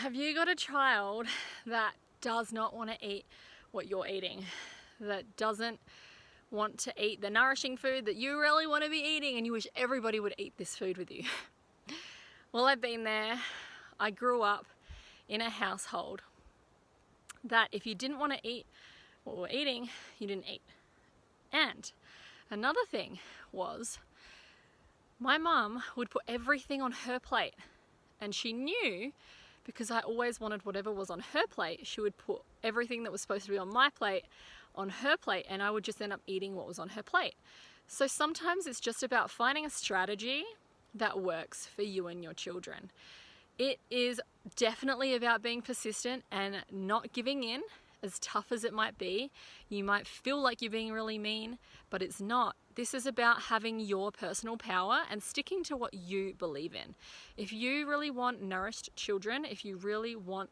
Have you got a child that does not want to eat what you're eating? That doesn't want to eat the nourishing food that you really want to be eating and you wish everybody would eat this food with you? Well, I've been there. I grew up in a household that if you didn't want to eat what we're eating, you didn't eat. And another thing was my mum would put everything on her plate, and she knew, because I always wanted whatever was on her plate, she would put everything that was supposed to be on my plate on her plate, and I would just end up eating what was on her plate. So sometimes it's just about finding a strategy that works for you and your children. It is definitely about being persistent and not giving in, as tough as it might be. You might feel like you're being really mean, but it's not. This is about having your personal power and sticking to what you believe in. If you really want nourished children, if you really want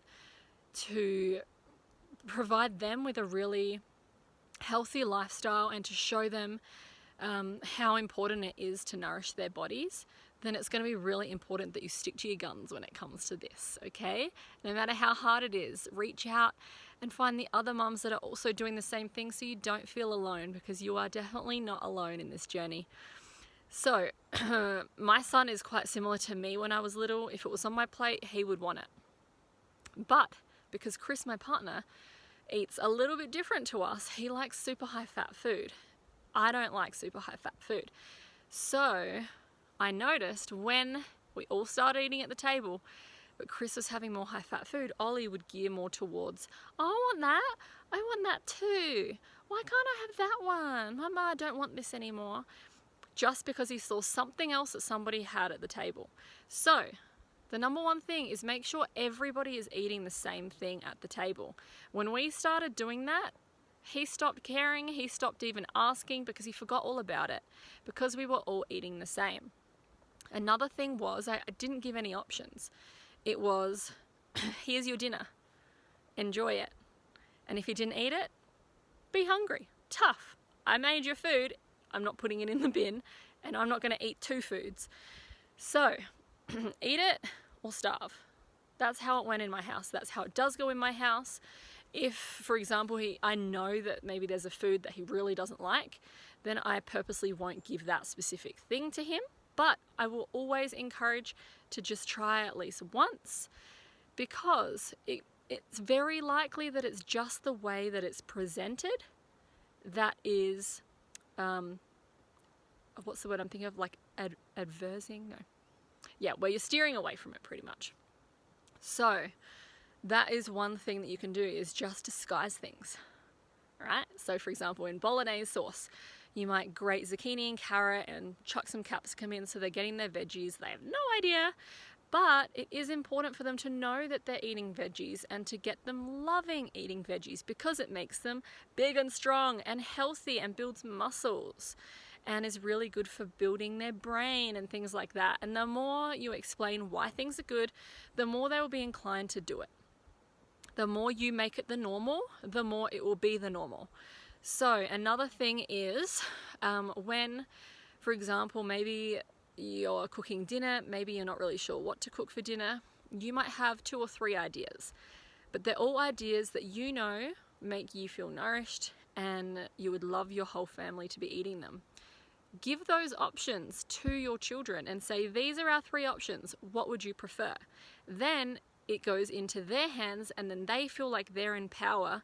to provide them with a really healthy lifestyle and to show them how important it is to nourish their bodies, then it's going to be really important that you stick to your guns when it comes to this, okay? No matter how hard it is, reach out and find the other mums that are also doing the same thing so you don't feel alone, because you are definitely not alone in this journey. So, my son is quite similar to me when I was little. If it was on my plate, he would want it. But because Chris, my partner, eats a little bit different to us, he likes super high fat food. I don't like super high fat food. So I noticed when we all started eating at the table, but Chris was having more high fat food, Ollie would gear more towards, oh, I want that too. Why can't I have that one? Mama, I don't want this anymore. Just because he saw something else that somebody had at the table. So the number one thing is make sure everybody is eating the same thing at the table. When we started doing that, he stopped caring, he stopped even asking, because he forgot all about it, because we were all eating the same. Another thing was I didn't give any options. It was, here's your dinner, enjoy it. And if you didn't eat it, be hungry, tough. I made your food, I'm not putting it in the bin, and I'm not going to eat two foods. So eat it or starve. That's how it went in my house. That's how it does go in my house. If, for example, I know that maybe there's a food that he really doesn't like, then I purposely won't give that specific thing to him. But I will always encourage to just try at least once, because it's very likely that it's just the way that it's presented that is, what's the word I'm thinking of? Like adversing? No. Yeah, where you're steering away from it pretty much. So that is one thing that you can do, is just disguise things, right? So for example, in bolognese sauce, you might grate zucchini and carrot and chuck some capsicum in so they're getting their veggies. They have no idea, but it is important for them to know that they're eating veggies and to get them loving eating veggies, because it makes them big and strong and healthy and builds muscles and is really good for building their brain and things like that. And the more you explain why things are good, the more they will be inclined to do it. The more you make it the normal, the more it will be the normal. So another thing is when, for example, maybe you're cooking dinner, maybe you're not really sure what to cook for dinner, you might have 2 or 3 ideas, but they're all ideas that you know make you feel nourished and you would love your whole family to be eating them. Give those options to your children and say, these are our 3 options, what would you prefer? Then it goes into their hands, and then they feel like they're in power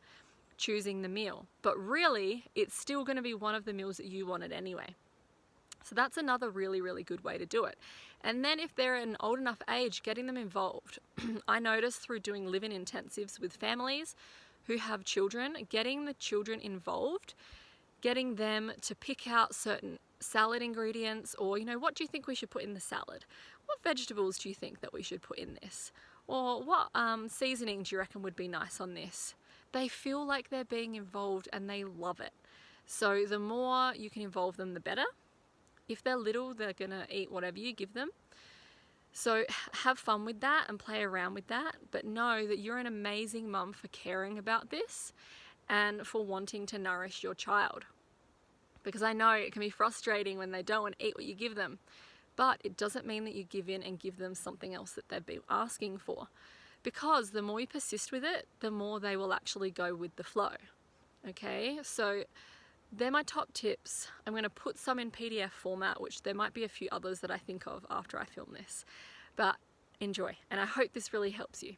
choosing the meal. But really, it's still going to be one of the meals that you wanted anyway. So that's another really, really good way to do it. And then if they're at an old enough age, getting them involved. I noticed through doing live-in intensives with families who have children, getting the children involved, getting them to pick out certain salad ingredients, or, what do you think we should put in the salad? What vegetables do you think that we should put in this? Or what seasoning do you reckon would be nice on this? They feel like they're being involved and they love it. So the more you can involve them, the better. If they're little, they're going to eat whatever you give them. So have fun with that and play around with that, but know that you're an amazing mum for caring about this and for wanting to nourish your child. Because I know it can be frustrating when they don't want to eat what you give them, but it doesn't mean that you give in and give them something else that they've been asking for. because the more you persist with it, the more they will actually go with the flow. Okay, so they're my top tips. I'm going to put some in PDF format, which there might be a few others that I think of after I film this, but enjoy, and I hope this really helps you.